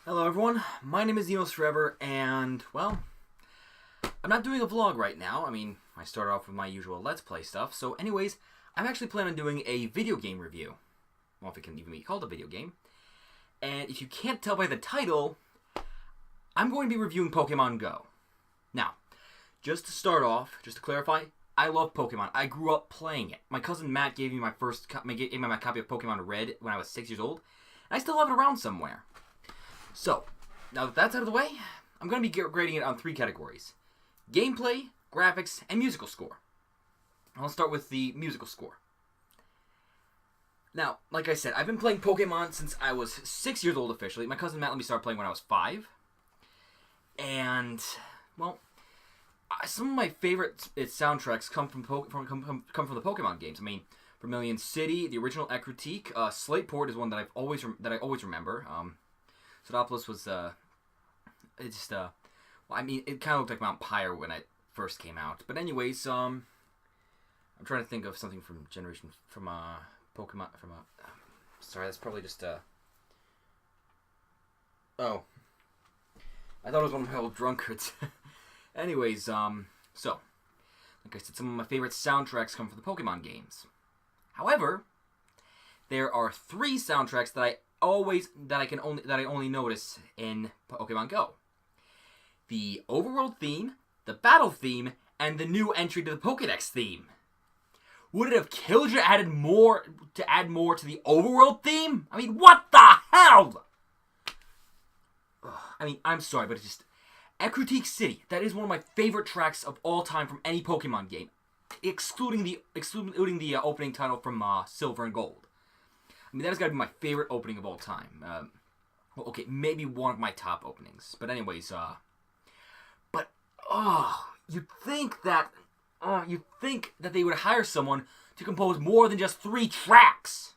Hello everyone, my name is Xenos Forever, and, well, I'm not doing a vlog right now. I started off with my usual Let's Play stuff, so anyways, I'm actually planning on doing a video game review. Well, if it can even be called a video game. And if you can't tell by the title, I'm going to be reviewing Pokemon Go. Now, just to start off, just to clarify, I love Pokemon. I grew up playing it. My cousin Matt gave me my copy of Pokemon Red when I was 6 years old, and I still have it around somewhere. So, now that that's out of the way, I'm going to be grading it on 3 categories. Gameplay, graphics, and musical score. I'll start with the musical score. Now, like I said, I've been playing Pokemon since I was 6 years old officially. My cousin Matt let me start playing when I was 5. And, well, some of my favorite soundtracks come from the Pokemon games. Vermilion City, the original Ecruteak, Slateport is one that I always remember. Sodopolis was, it kind of looked like Mount Pyre when it first came out. But anyways, I'm trying to think of something from Pokemon, sorry, that's probably just, oh. I thought it was one of my old drunkards. Anyways, so, like I said, some of my favorite soundtracks come from the Pokemon games. However, there are 3 soundtracks that I only notice in Pokemon Go. The overworld theme, the battle theme, and the new entry to the Pokédex theme. Would it have killed you to add more to the overworld theme? What the hell? I'm sorry, but it's just Ecruteak City. That is one of my favorite tracks of all time from any Pokemon game, excluding the opening title from Silver and Gold. That has got to be my favorite opening of all time. Well, okay, maybe one of my top openings. But anyways, you'd think that they would hire someone to compose more than just 3 tracks.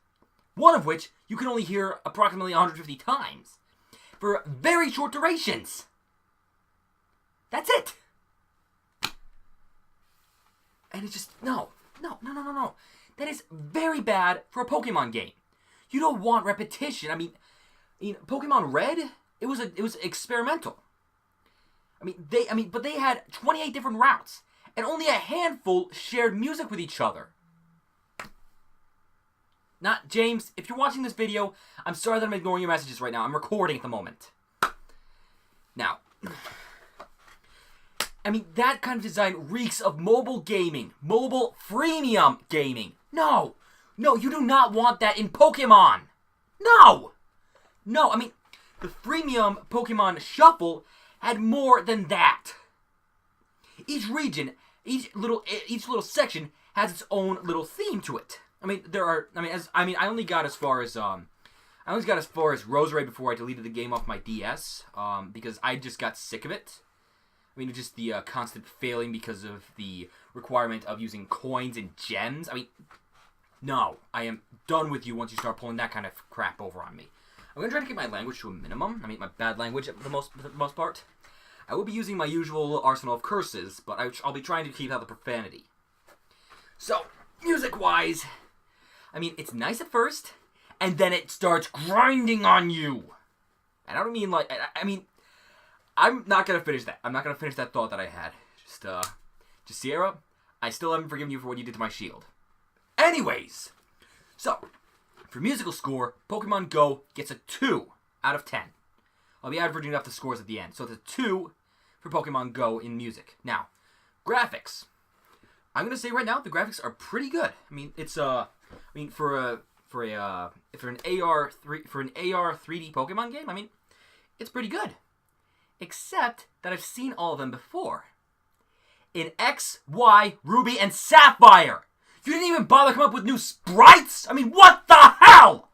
One of which you can only hear approximately 150 times. For very short durations. That's it. And it's just, no. That is very bad for a Pokemon game. You don't want repetition. Pokemon Red, it was experimental. But they had 28 different routes, and only a handful shared music with each other. Not James, if you're watching this video, I'm sorry that I'm ignoring your messages right now. I'm recording at the moment. Now, that kind of design reeks of mobile gaming, mobile freemium gaming. No, you do not want that in Pokemon. No, the freemium Pokemon Shuffle had more than that. Each region, each little section has its own little theme to it. I only got as far as Roserade before I deleted the game off my DS, because I just got sick of it. Just the constant failing because of the requirement of using coins and gems. No, I am done with you once you start pulling that kind of crap over on me. I'm going to try to keep my language to a minimum. My bad language for the most part. I will be using my usual arsenal of curses, but I'll be trying to keep out the profanity. So, music-wise, it's nice at first, and then it starts grinding on you. And I don't mean like, I'm not going to finish that. I'm not going to finish that thought that I had. Just Sierra, I still haven't forgiven you for what you did to my shield. Anyways, so, for musical score, Pokemon Go gets a 2 out of 10. I'll be averaging up the scores at the end. So it's a 2 for Pokemon Go in music. Now, graphics. I'm gonna say right now the graphics are pretty good. For an AR 3D Pokemon game, it's pretty good. Except that I've seen all of them before. In X, Y, Ruby, and Sapphire. You didn't even bother come up with new sprites? What the hell?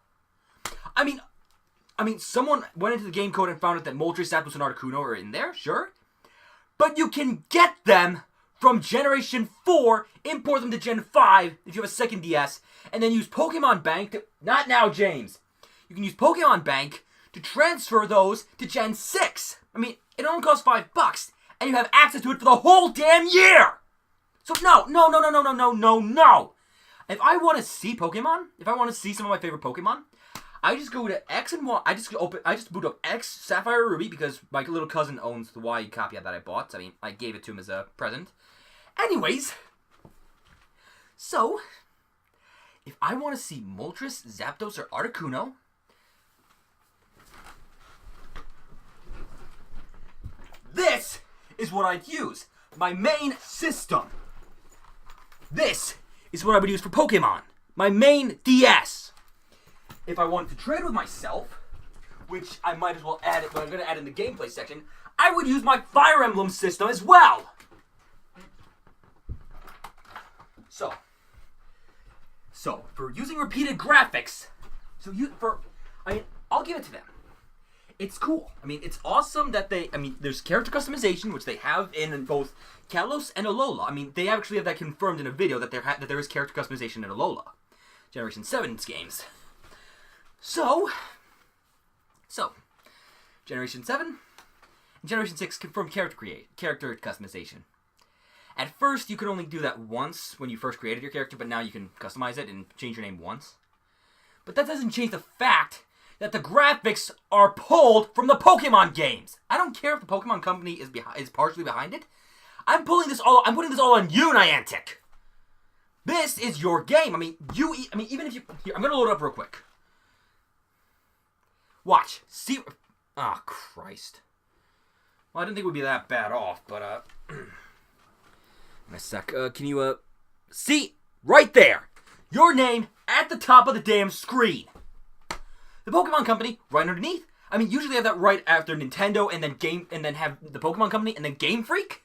Someone went into the game code and found out that Moltres, Zapdos, and Articuno are in there, sure. But you can get them from Generation 4, import them to Gen 5 if you have a second DS, and then use Pokemon Bank to... Not now, James. You can use Pokemon Bank to transfer those to Gen 6. It only costs $5, and you have access to it for the whole damn year! So no. If I want to see Pokemon, if I want to see some of my favorite Pokemon, I just go to X and Y. I just boot up X Sapphire Ruby because my little cousin owns the Y copy that I bought. I mean, I gave it to him as a present. Anyways, so if I want to see Moltres, Zapdos, or Articuno, this is what I'd use. My main system. This is what I would use for Pokemon. My main DS. If I wanted to trade with myself, which I might as well add it, but I'm going to add in the gameplay section, I would use my Fire Emblem system as well. So for using repeated graphics, I'll give it to them. It's cool. I mean, it's awesome that there's character customization, which they have in both Kalos and Alola. I mean, they actually have that confirmed in a video that there is character customization in Alola. Generation 7's games. So, Generation 7 and Generation 6 confirmed character customization. At first, you could only do that once when you first created your character, but now you can customize it and change your name once. But that doesn't change the fact that the graphics are pulled from the Pokemon games. I don't care if the Pokemon company is partially behind it. I'm putting this all on you, Niantic. This is your game. I mean, even if you... Here, I'm going to load it up real quick. Watch. See... Oh, Christ. Well, I didn't think it would be that bad off, but, in a sec. Can you, see? Right there. Your name at the top of the damn screen. The Pokemon Company, right underneath. I mean, usually they have that right after Nintendo, and then have the Pokemon Company, and then Game Freak.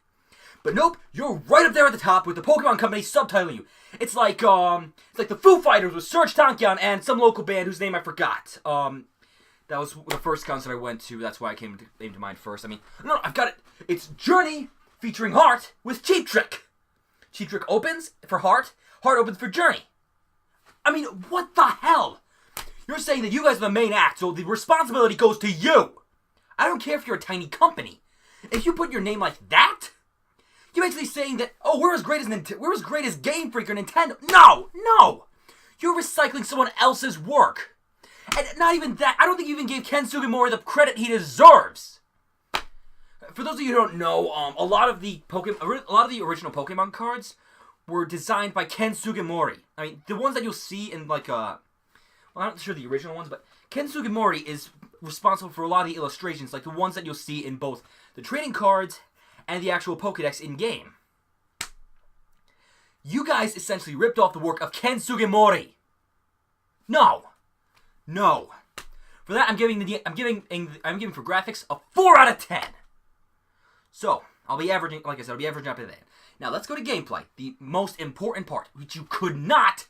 But nope, you're right up there at the top with the Pokemon Company subtitling you. It's like the Foo Fighters with Serge Tankian and some local band whose name I forgot. That was the first concert I went to. That's why I came to mind first. I mean, no, I've got it. It's Journey featuring Heart with Cheap Trick. Cheap Trick opens for Heart. Heart opens for Journey. I mean, what the hell? You're saying that you guys are the main act, so the responsibility goes to you. I don't care if you're a tiny company. If you put your name like that, you're basically saying that, oh, we're as great as Game Freak or Nintendo. No! You're recycling someone else's work. And not even that, I don't think you even gave Ken Sugimori the credit he deserves. For those of you who don't know, a lot of the original Pokemon cards were designed by Ken Sugimori. I mean, the ones that you'll see in well, I'm not sure the original ones, but Ken Sugimori is responsible for a lot of the illustrations, like the ones that you'll see in both the trading cards and the actual Pokedex in-game. You guys essentially ripped off the work of Ken Sugimori. No. For that, I'm giving for graphics a 4 out of 10. So, I'll be averaging up to that. Now, let's go to gameplay. The most important part, which you could not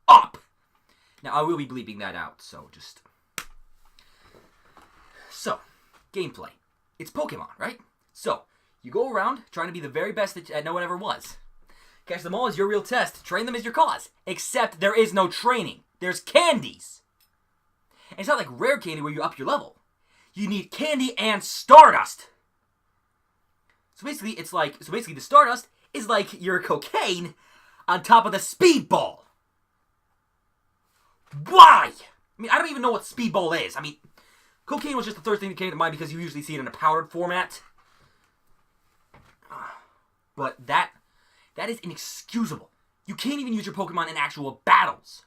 up. Now, I will be bleeping that out, so gameplay. It's Pokemon, right? So, you go around trying to be the very best that no one ever was. Catch them all is your real test. Train them is your cause. Except there is no training. There's candies. And it's not like rare candy where you up your level. You need candy and Stardust. So basically, the Stardust is like your cocaine on top of the Speedball. Why? I mean, I don't even know what Speedball is. I mean, cocaine was just the third thing that came to mind because you usually see it in a powdered format. But that is inexcusable. You can't even use your Pokemon in actual battles.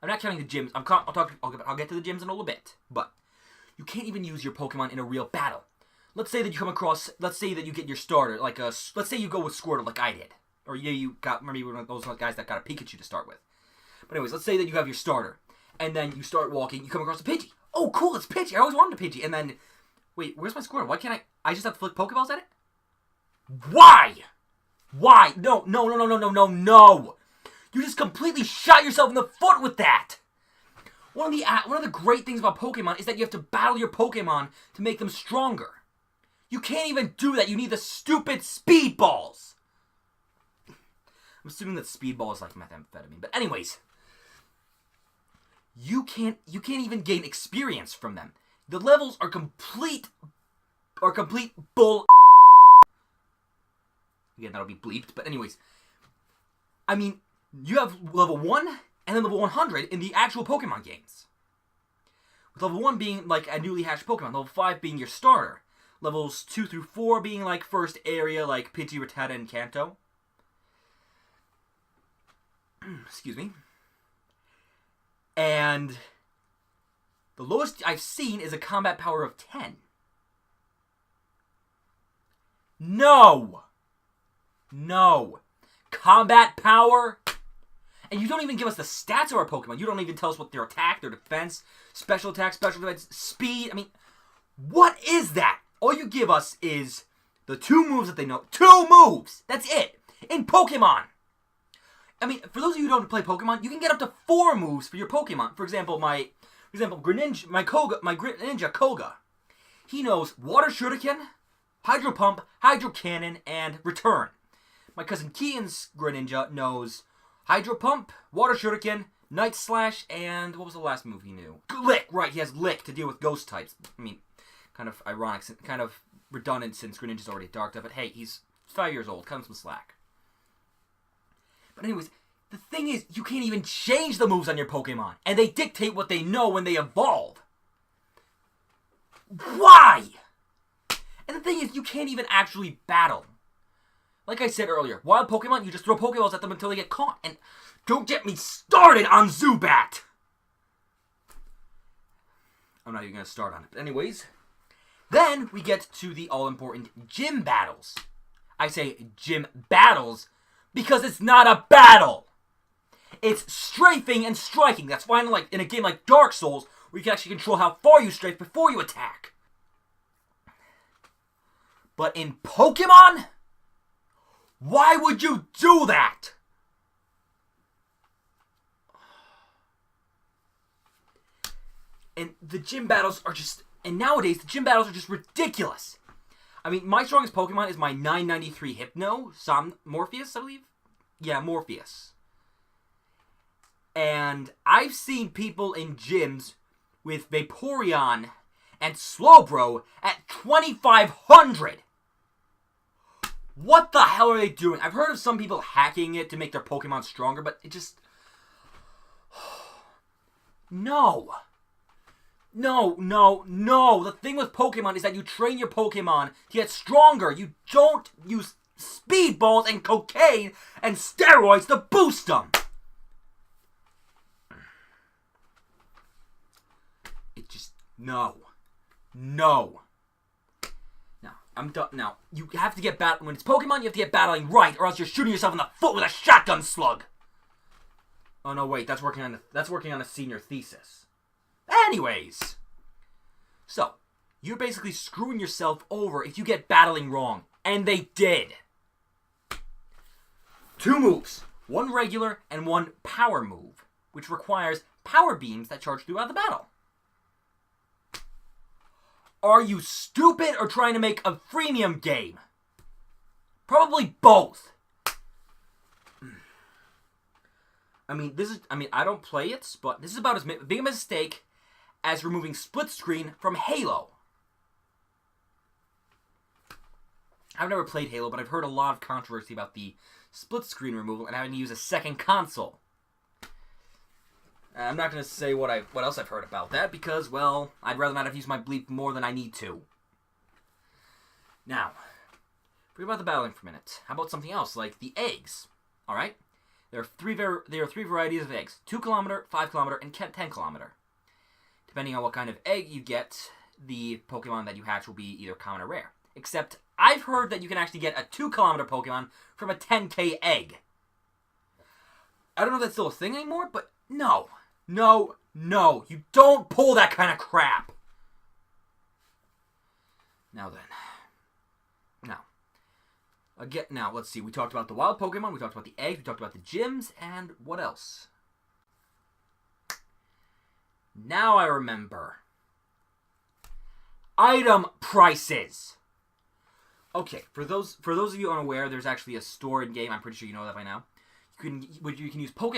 I'm not counting the gyms. I'll get to the gyms in a little bit. But you can't even use your Pokemon in a real battle. Let's say that you get your starter, let's say you go with Squirtle like I did. Or remember you were one of those guys that got a Pikachu to start with. But anyways, let's say that you have your starter. And then you start walking, you come across a Pidgey. Oh, cool, it's Pidgey. I always wanted a Pidgey. And then, wait, where's my Squirtle? Why can't I just have to flick Pokeballs at it? Why? No. You just completely shot yourself in the foot with that. One of the great things about Pokemon is that you have to battle your Pokemon to make them stronger. You can't even do that. You need the stupid Speedballs. I'm assuming that Speedball is like methamphetamine. But anyways, you can't even gain experience from them. The levels are complete bull. Again, that'll be bleeped. But anyways, I mean, you have level 1 and then level 100 in the actual Pokemon games. With level 1 being like a newly hatched Pokemon, level 5 being your starter, levels 2 through 4 being like first area like Pidgey, Rattata, and Kanto. Excuse me. And the lowest I've seen is a combat power of 10. No! Combat power? And you don't even give us the stats of our Pokemon. You don't even tell us what their attack, their defense, special attack, special defense, speed. I mean, what is that? All you give us is the 2 moves that they know. 2 moves! That's it! In Pokemon! I mean, for those of you who don't play Pokemon, you can get up to 4 moves for your Pokemon. For example, Greninja Koga. He knows Water Shuriken, Hydro Pump, Hydro Cannon, and Return. My cousin Kian's Greninja knows Hydro Pump, Water Shuriken, Night Slash, and what was the last move he knew? Lick! Right, he has Lick to deal with ghost types. I mean, kind of ironic, kind of redundant since Greninja's already dark type, but hey, he's 5 years old, cut him some slack. But anyways, the thing is, you can't even change the moves on your Pokemon, and they dictate what they know when they evolve. Why? And the thing is, you can't even actually battle. Like I said earlier, wild Pokemon, you just throw Pokeballs at them until they get caught. And don't get me started on Zubat! I'm not even going to start on it. But anyways, then we get to the all-important gym battles. I say gym battles because it's not a battle. It's strafing and striking. That's why in a game like Dark Souls, where you can actually control how far you strafe before you attack. But in Pokemon, why would you do that? And the gym battles are just... And nowadays, the gym battles are just ridiculous. I mean, my strongest Pokemon is my 993 Hypno, Morpheus, I believe? Yeah, Morpheus. And I've seen people in gyms with Vaporeon and Slowbro at 2,500. What the hell are they doing? I've heard of some people hacking it to make their Pokemon stronger, but it just... No. The thing with Pokemon is that you train your Pokemon to get stronger. You don't use speedballs and cocaine and steroids to boost them. It just... No. I'm done. Now, you have to get when it's Pokemon, you have to get battling right, or else you're shooting yourself in the foot with a shotgun slug. Oh no, wait, that's working on a senior thesis. Anyways, so you're basically screwing yourself over if you get battling wrong, and they did. 2 moves, 1 regular and 1 power move, which requires power beams that charge throughout the battle. Are you stupid or trying to make a freemium game? Probably both. I don't play it, but this is about as big a mistake as removing split screen from Halo. I've never played Halo, but I've heard a lot of controversy about the split screen removal and having to use a second console. I'm not going to say what else I've heard about that because, well, I'd rather not have used my bleep more than I need to. Now, forget about the battling for a minute. How about something else, like the eggs? Alright? There are three varieties of eggs. 2 kilometer, 5 kilometer, and 10 kilometer. Depending on what kind of egg you get, the Pokemon that you hatch will be either common or rare. Except, I've heard that you can actually get a 2 kilometer Pokemon from a 10k egg. I don't know if that's still a thing anymore, but no. You don't pull that kind of crap. Now then. Now, let's see. We talked about the wild Pokemon, we talked about the eggs, we talked about the gyms, and what else? Now I remember. Item prices. Okay, for those of you unaware, there's actually a store in game. I'm pretty sure you know that by now. You can use Poke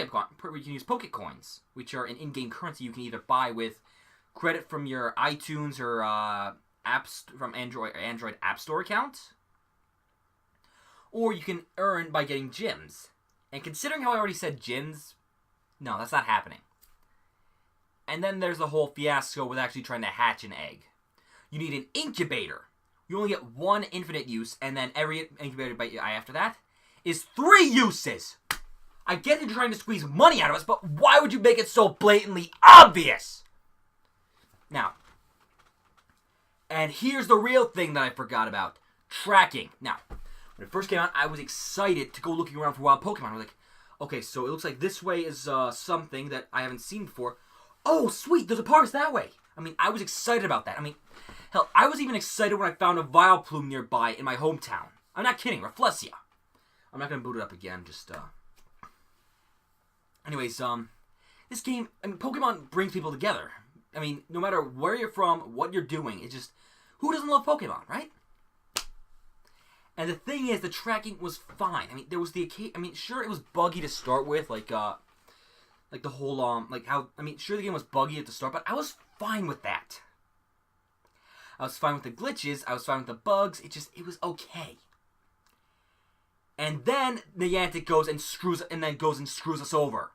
Coins, which are an in-game currency you can either buy with credit from your iTunes or apps from Android App Store account, or you can earn by getting gyms. And considering how I already said gyms, No, that's not happening. And then there's the whole fiasco with actually trying to hatch an egg. You need an incubator. You only get one infinite use, and then every incubator by after that is 3 uses. I get that you're trying to squeeze money out of us, but why would you make it so blatantly obvious? Now, and here's the real thing that I forgot about. Tracking. Now, when it first came out, I was excited to go looking around for wild Pokemon. I was like, okay, so it looks like this way is something that I haven't seen before. Oh, sweet, there's a park that way. I mean, I was excited about that. I mean, hell, I was even excited when I found a Vileplume nearby in my hometown. I'm not kidding, Rafflesia. I'm not going to boot it up again, just, Anyways, this game, I mean, Pokemon brings people together. I mean, no matter where you're from, what you're doing, it's just, who doesn't love Pokemon, right? And the thing is, the tracking was fine. I mean, there was the occasion, I mean, sure, it was buggy to start with, like the whole, like how, I mean, sure, the game was buggy at the start, but I was fine with that. I was fine with the glitches, I was fine with the bugs, it was okay. And then Niantic goes and screws us over.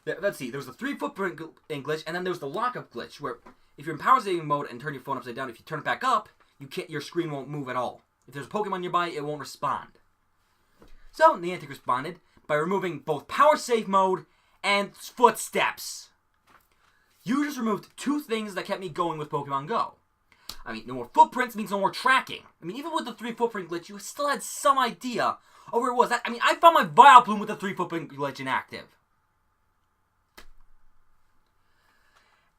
Let's see, there was the 3 footprint glitch, and then there was the lockup glitch, where if you're in power saving mode and turn your phone upside down, if you turn it back up, your screen won't move at all. If there's a Pokemon nearby, it won't respond. So, Niantic responded by removing both power save mode and footsteps. You just removed 2 things that kept me going with Pokemon Go. I mean, no more footprints means no more tracking. I mean, even with the 3 footprint glitch, you still had some idea of where it was. I mean, I found my Vileplume with the 3 footprint glitch inactive.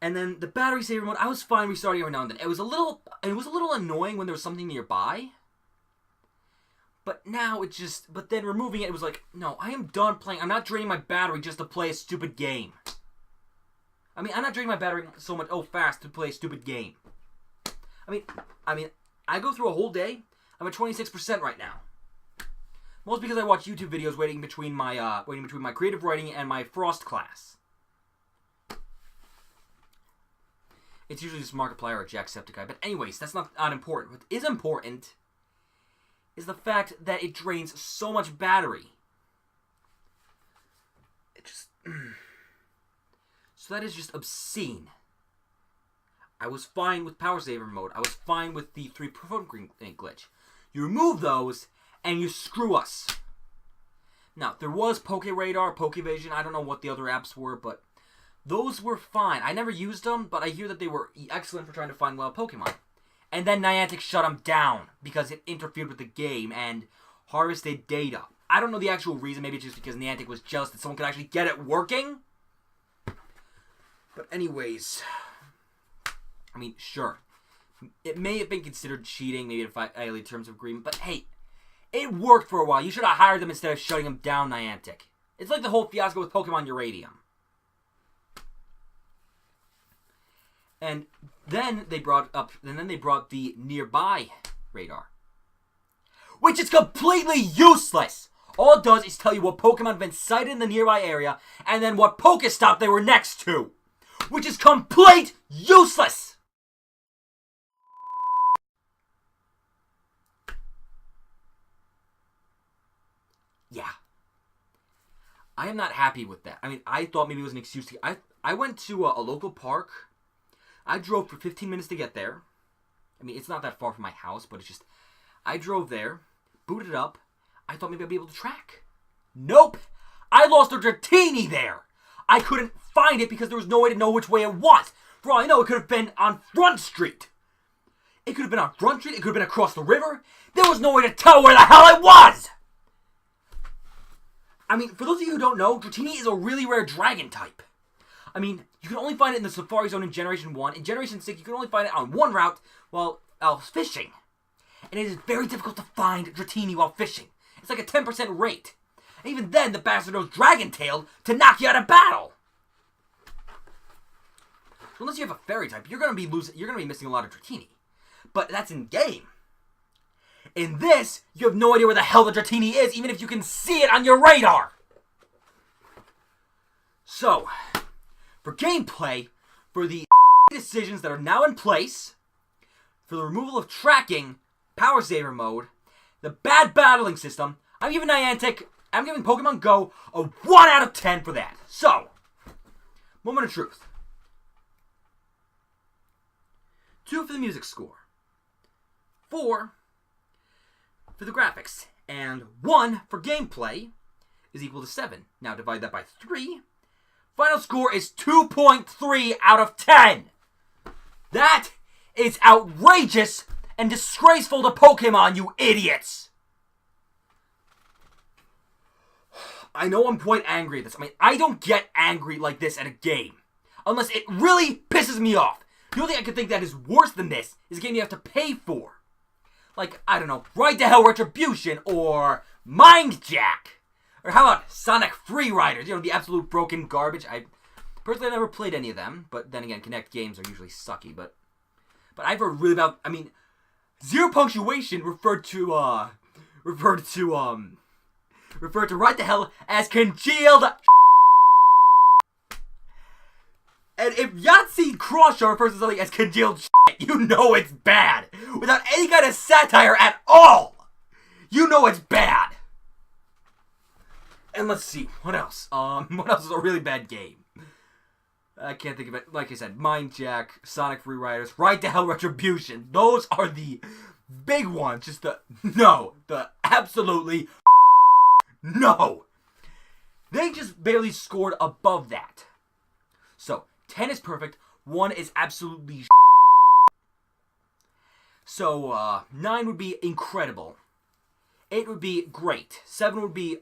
And then the battery saver mode, I was fine restarting every now and then. It was a little annoying when there was something nearby. But now but then removing it was like, no, I am done playing. I'm not draining my battery just to play a stupid game. I mean, I'm not draining my battery so much, fast to play a stupid game. I mean, I go through a whole day. I'm at 26% right now. Mostly because I watch YouTube videos waiting between my creative writing and my Frost class. It's usually just Markiplier or Jacksepticeye. But anyways, that's not important. What is important is the fact that it drains so much battery. So that is just obscene. I was fine with power saver mode. I was fine with the 3 footprint glitch. You remove those, and you screw us. Now, there was Poke Radar, Poke Vision. I don't know what the other apps were, but those were fine. I never used them, but I hear that they were excellent for trying to find wild Pokemon. And then Niantic shut them down because it interfered with the game and harvested data. I don't know the actual reason. Maybe it's just because Niantic was jealous that someone could actually get it working. But anyways, I mean, sure. It may have been considered cheating, maybe in violated terms of agreement, but hey, it worked for a while. You should have hired them instead of shutting them down, Niantic. It's like the whole fiasco with Pokemon Uranium. And then they brought the nearby radar, which is completely useless. All it does is tell you what Pokemon have been sighted in the nearby area, and then what Pokestop they were next to, which is complete useless. Yeah. I am not happy with that. I mean, I thought maybe it was an excuse to... I went to a local park. I drove for 15 minutes to get there. I mean, it's not that far from my house, but it's just... I drove there, booted up. I thought maybe I'd be able to track. Nope! I lost a Dratini there! I couldn't find it because there was no way to know which way it was. For all I know, it could have been on Front Street. It could have been on Front Street. It could have been across the river. There was no way to tell where the hell it was! I mean, for those of you who don't know, Dratini is a really rare dragon type. I mean, you can only find it in the Safari Zone in Generation 1. In Generation 6, you can only find it on one route while fishing. And it is very difficult to find Dratini while fishing. It's like a 10% rate. And even then, the bastard knows Dragon-tailed to knock you out of battle. So unless you have a fairy type, you're gonna be missing a lot of Dratini. But that's in game. In this, you have no idea where the hell the Dratini is, even if you can see it on your radar. So, for gameplay, for the decisions that are now in place, for the removal of tracking, power saver mode, the bad battling system, I'm giving Niantic I'm giving Pokemon Go a 1 out of 10 for that. So, moment of truth. 2 for the music score. 4 for the graphics. And 1 for gameplay is equal to 7. Now divide that by 3. Final score is 2.3 out of 10. That is outrageous and disgraceful to Pokemon, you idiots. I know I'm quite angry at this. I mean, I don't get angry like this at a game. Unless it really pisses me off. The only thing I can think that is worse than this is a game you have to pay for. Like, I don't know, Ride to Hell Retribution or Mind Jack. Or how about Sonic Free Riders? You know, the absolute broken garbage. I personally never played any of them. But then again, Kinect games are usually sucky. But I've heard really about, I mean, Zero Punctuation referred to Ride to Hell as congealed. And if Yahtzee Croshaw refers to something as congealed shit, you know it's bad. Without any kind of satire at all. You know it's bad. And let's see, what else? What else is a really bad game? I can't think of it. Like I said, Mind Jack, Sonic Free Riders, Ride to Hell Retribution. Those are the big ones. Just the absolutely no. They just barely scored above that. So, 10 is perfect, 1 is absolutely So, 9 would be incredible. 8 would be great. 7 would be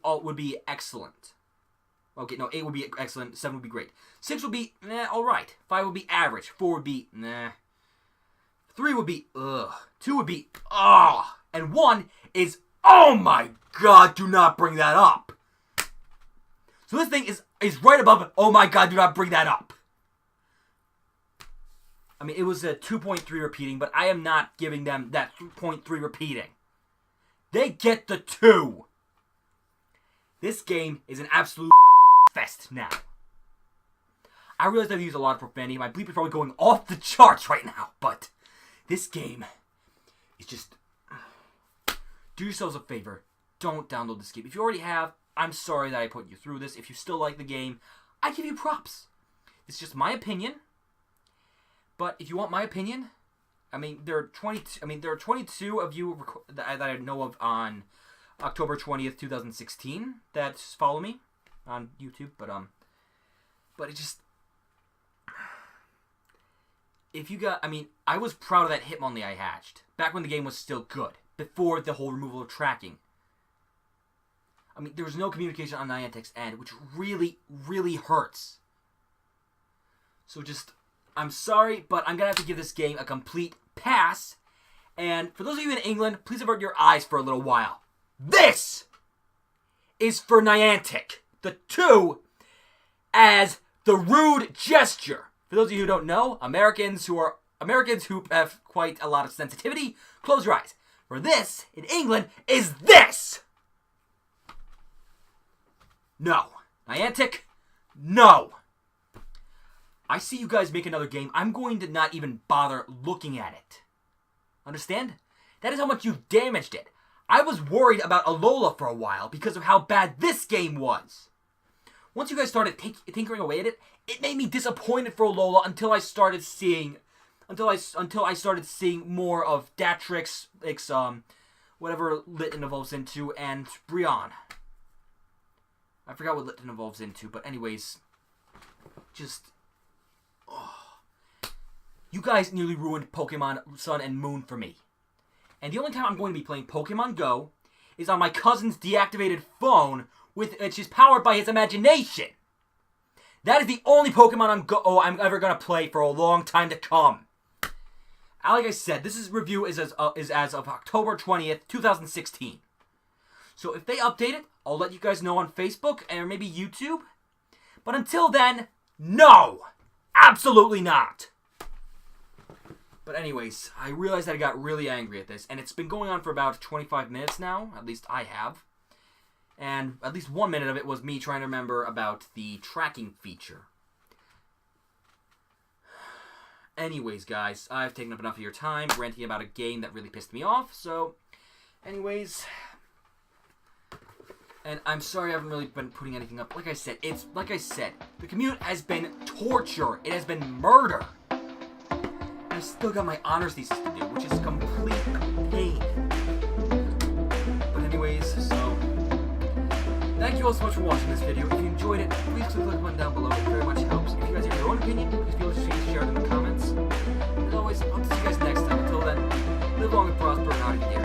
excellent. Okay, no, 8 would be excellent, 7 would be great. 6 would be, alright. 5 would be average. 4 would be, 3 would be, 2 would be, and 1 is, oh my god, do not bring that up. So this thing is right above, oh my god, do not bring that up. I mean, it was a 2.3 repeating, but I am not giving them that 2.3 repeating. They get the 2. This game is an absolute fest now. I realize I've used a lot of profanity. My bleep is probably going off the charts right now, but this game is just... Do yourselves a favor. Don't download this game. If you already have, I'm sorry that I put you through this. If you still like the game, I give you props. It's just my opinion. But if you want my opinion, I mean, there are 22 of you that I know of on October 20th, 2016 that follow me on YouTube. But it just, if you got, I mean, I was proud of that Hitmonlee I hatched back when the game was still good, before the whole removal of tracking. I mean, there was no communication on Niantic's end, which really, really hurts. So just, I'm sorry, but I'm going to have to give this game a complete pass. And for those of you in England, please avert your eyes for a little while. This is for Niantic. The 2 as the rude gesture. For those of you who don't know, Americans who have quite a lot of sensitivity, close your eyes. For this, in England, is this. No. Niantic, no. I see you guys make another game. I'm going to not even bother looking at it. Understand? That is how much you've damaged it. I was worried about Alola for a while because of how bad this game was. Once you guys started tinkering away at it, it made me disappointed for Alola until I started seeing more of Datrix, whatever Litten evolves into, and Brionne. I forgot what Litten evolves into, but anyways, just... You guys nearly ruined Pokemon Sun and Moon for me. And the only time I'm going to be playing Pokemon Go is on my cousin's deactivated phone, which is powered by his imagination. That is the only Pokemon I'm ever going to play for a long time to come. Like I said, this review is as of October 20th, 2016. So if they update it, I'll let you guys know on Facebook and maybe YouTube. But until then, no! Absolutely not! But anyways, I realized that I got really angry at this, and it's been going on for about 25 minutes now, at least I have. And at least 1 minute of it was me trying to remember about the tracking feature. Anyways, guys, I've taken up enough of your time ranting about a game that really pissed me off, so... Anyways... And I'm sorry I haven't really been putting anything up. Like I said, the commute has been torture. It has been murder. And I still got my honors thesis to do, which is complete pain. But anyways, so thank you all so much for watching this video. If you enjoyed it, please click the like button down below. It very much helps. If you guys have your own opinion, please feel free to share it in the comments. As always, I'll see you guys next time. Until then, live long and prosper and out of here.